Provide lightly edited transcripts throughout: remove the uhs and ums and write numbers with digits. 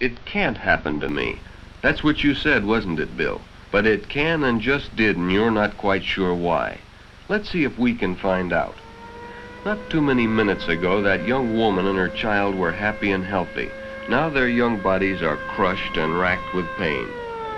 It can't happen to me. That's what you said, wasn't it, Bill? But it can and just did, and you're not quite sure why. Let's see if we can find out. Not too many minutes ago, that young woman and her child were happy and healthy. Now their young bodies are crushed and racked with pain.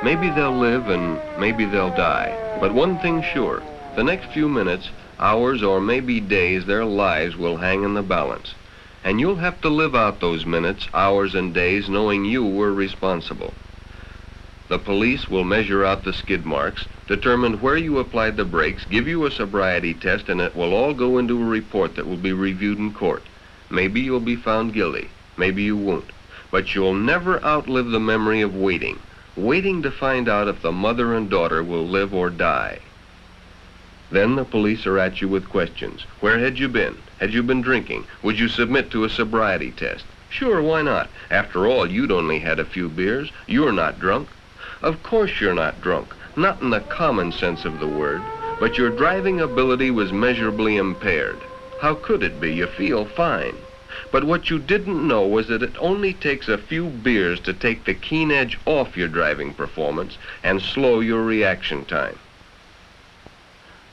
Maybe they'll live and maybe they'll die. But one thing's sure, the next few minutes, hours, or maybe days, their lives will hang in the balance. And you'll have to live out those minutes, hours, and days knowing you were responsible. The police will measure out the skid marks, determine where you applied the brakes, give you a sobriety test, and it will all go into a report that will be reviewed in court. Maybe you'll be found guilty, maybe you won't. But you'll never outlive the memory of waiting to find out if the mother and daughter will live or die. Then the police are at you with questions. Where had you been? Had you been drinking? Would you submit to a sobriety test? Sure, why not? After all, you'd only had a few beers. You're not drunk. Of course you're not drunk, not in the common sense of the word, but your driving ability was measurably impaired. How could it be? You feel fine. But what you didn't know was that it only takes a few beers to take the keen edge off your driving performance and slow your reaction time.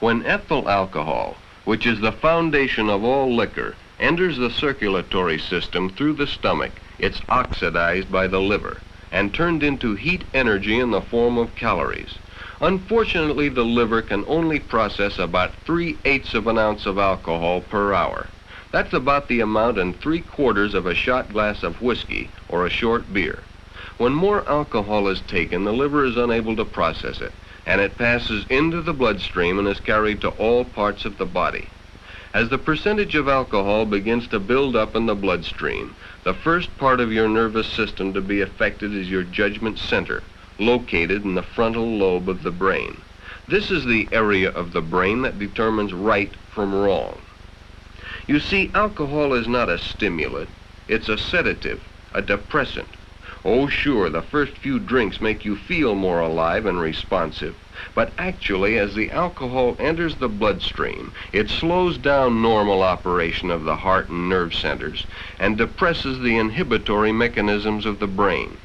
When ethyl alcohol, which is the foundation of all liquor, enters the circulatory system through the stomach, it's oxidized by the liver and turned into heat energy in the form of calories. Unfortunately, the liver can only process about 3/8 of an ounce of alcohol per hour. That's about the amount in 3/4 of a shot glass of whiskey or a short beer. When more alcohol is taken, the liver is unable to process it, and it passes into the bloodstream and is carried to all parts of the body. As the percentage of alcohol begins to build up in the bloodstream, the first part of your nervous system to be affected is your judgment center, located in the frontal lobe of the brain. This is the area of the brain that determines right from wrong. You see, alcohol is not a stimulant, it's a sedative, a depressant. Oh sure, the first few drinks make you feel more alive and responsive, but actually as the alcohol enters the bloodstream, it slows down normal operation of the heart and nerve centers and depresses the inhibitory mechanisms of the brain.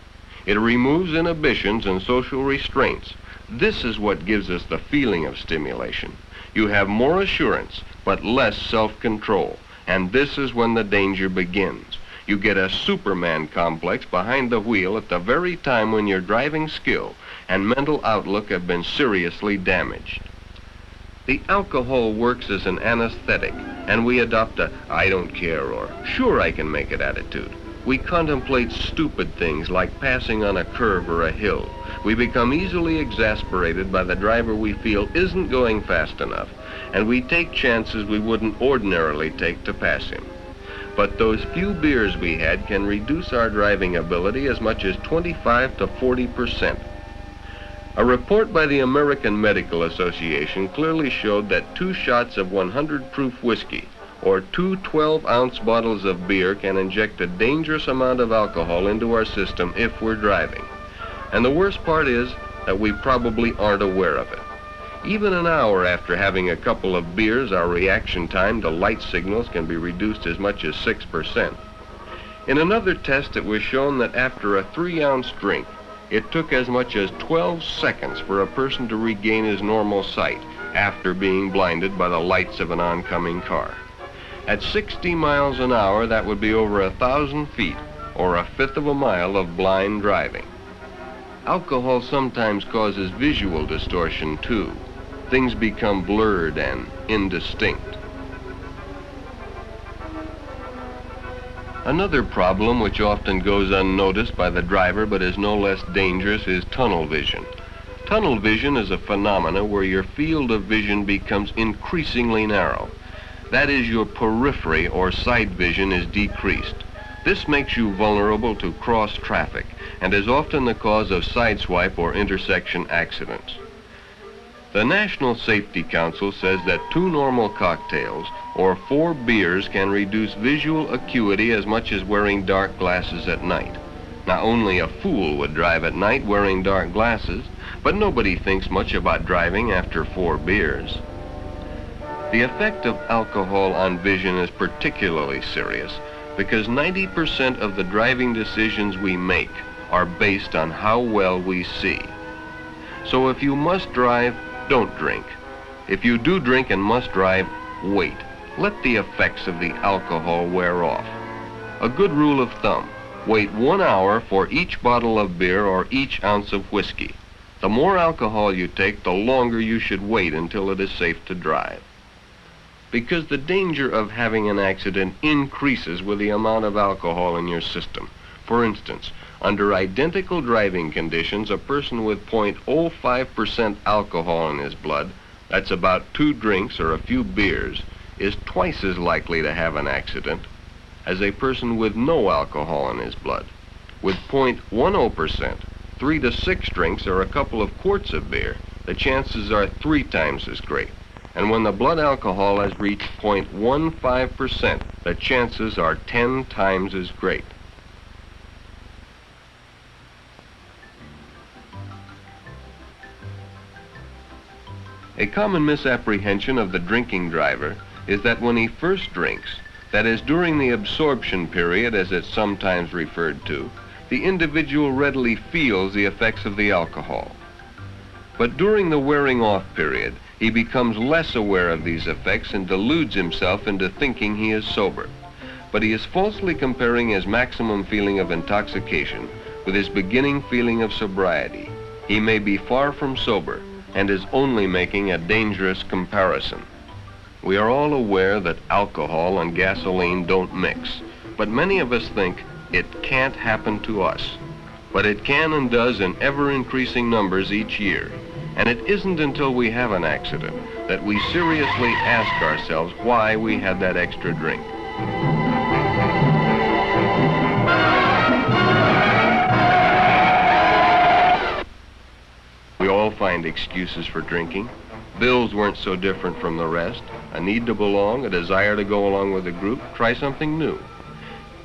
It removes inhibitions and social restraints. This is what gives us the feeling of stimulation. You have more assurance, but less self-control, and this is when the danger begins. You get a Superman complex behind the wheel at the very time when your driving skill and mental outlook have been seriously damaged. The alcohol works as an anesthetic, and we adopt a "I don't care" or "sure I can make it" attitude. We contemplate stupid things like passing on a curve or a hill. We become easily exasperated by the driver we feel isn't going fast enough, and we take chances we wouldn't ordinarily take to pass him. But those few beers we had can reduce our driving ability as much as 25 to 40%. A report by the American Medical Association clearly showed that 2 shots of 100 proof whiskey or 2 12-ounce bottles of beer can inject a dangerous amount of alcohol into our system if we're driving. And the worst part is that we probably aren't aware of it. Even an hour after having a couple of beers, our reaction time to light signals can be reduced as much as 6%. In another test, it was shown that after a 3-ounce drink, it took as much as 12 seconds for a person to regain his normal sight after being blinded by the lights of an oncoming car. At 60 miles an hour, that would be over 1,000 feet, or 1/5 of a mile of blind driving. Alcohol sometimes causes visual distortion too. Things become blurred and indistinct. Another problem which often goes unnoticed by the driver but is no less dangerous is tunnel vision. Tunnel vision is a phenomena where your field of vision becomes increasingly narrow. That is, your periphery or sight vision is decreased. This makes you vulnerable to cross traffic and is often the cause of sideswipe or intersection accidents. The National Safety Council says that 2 normal cocktails or 4 beers can reduce visual acuity as much as wearing dark glasses at night. Now, only a fool would drive at night wearing dark glasses, but nobody thinks much about driving after 4 beers. The effect of alcohol on vision is particularly serious. because 90% of the driving decisions we make are based on how well we see. So if you must drive, don't drink. If you do drink and must drive, wait. Let the effects of the alcohol wear off. A good rule of thumb: wait 1 hour for each bottle of beer or each ounce of whiskey. The more alcohol you take, the longer you should wait until it is safe to drive. Because the danger of having an accident increases with the amount of alcohol in your system. For instance, under identical driving conditions, a person with 0.05% alcohol in his blood, that's about 2 drinks or a few beers, is twice as likely to have an accident as a person with no alcohol in his blood. With 0.10%, 3 to 6 drinks or a couple of quarts of beer, the chances are 3 times as great. And when the blood alcohol has reached 0.15%, the chances are 10 times as great. A common misapprehension of the drinking driver is that when he first drinks, that is during the absorption period as it's sometimes referred to, the individual readily feels the effects of the alcohol. But during the wearing off period, he becomes less aware of these effects and deludes himself into thinking he is sober. But he is falsely comparing his maximum feeling of intoxication with his beginning feeling of sobriety. He may be far from sober and is only making a dangerous comparison. We are all aware that alcohol and gasoline don't mix, but many of us think it can't happen to us. But it can and does in ever-increasing numbers each year. And it isn't until we have an accident that we seriously ask ourselves why we had that extra drink. We all find excuses for drinking. Bills weren't so different from the rest. A need to belong, a desire to go along with a group, try something new.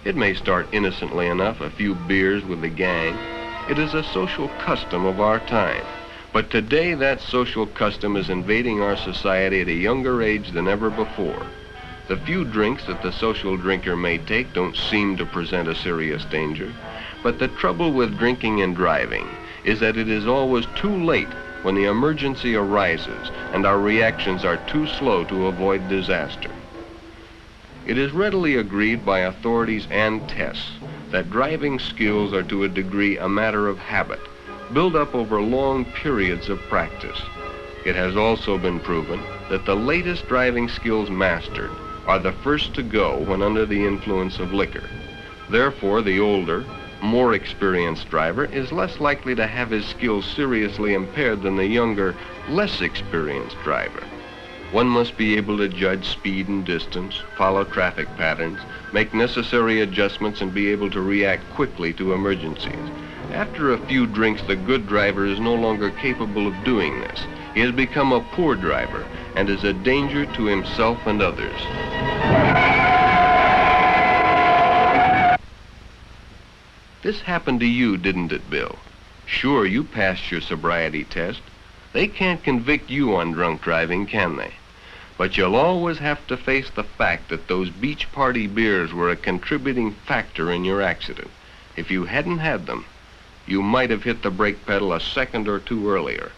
It may start innocently enough, a few beers with the gang. It is a social custom of our time. But today that social custom is invading our society at a younger age than ever before. The few drinks that the social drinker may take don't seem to present a serious danger. But the trouble with drinking and driving is that it is always too late when the emergency arises and our reactions are too slow to avoid disaster. It is readily agreed by authorities and tests that driving skills are to a degree a matter of habit, built up over long periods of practice. It has also been proven that the latest driving skills mastered are the first to go when under the influence of liquor. Therefore, the older, more experienced driver is less likely to have his skills seriously impaired than the younger, less experienced driver. One must be able to judge speed and distance, follow traffic patterns, make necessary adjustments, and be able to react quickly to emergencies. After a few drinks, the good driver is no longer capable of doing this. He has become a poor driver and is a danger to himself and others. This happened to you, didn't it, Bill? Sure, you passed your sobriety test. They can't convict you on drunk driving, can they? But you'll always have to face the fact that those beach party beers were a contributing factor in your accident. If you hadn't had them, you might have hit the brake pedal a second or two earlier.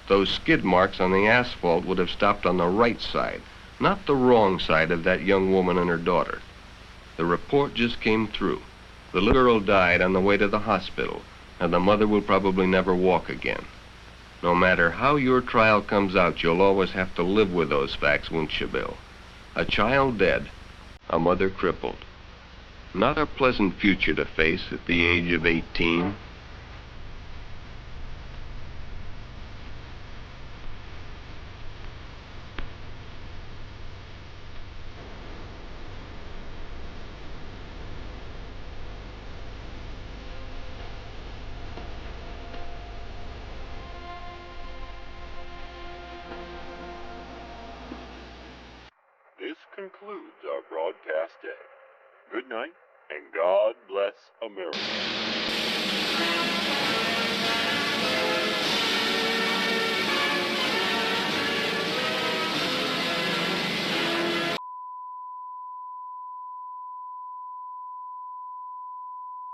Those skid marks on the asphalt would have stopped on the right side, not the wrong side of that young woman and her daughter. The report just came through. The little girl died on the way to the hospital, and the mother will probably never walk again. No matter how your trial comes out, you'll always have to live with those facts, won't you, Bill? A child dead, a mother crippled. Not a pleasant future to face at the age of 18. This concludes our broadcast day. Good night, and God bless America.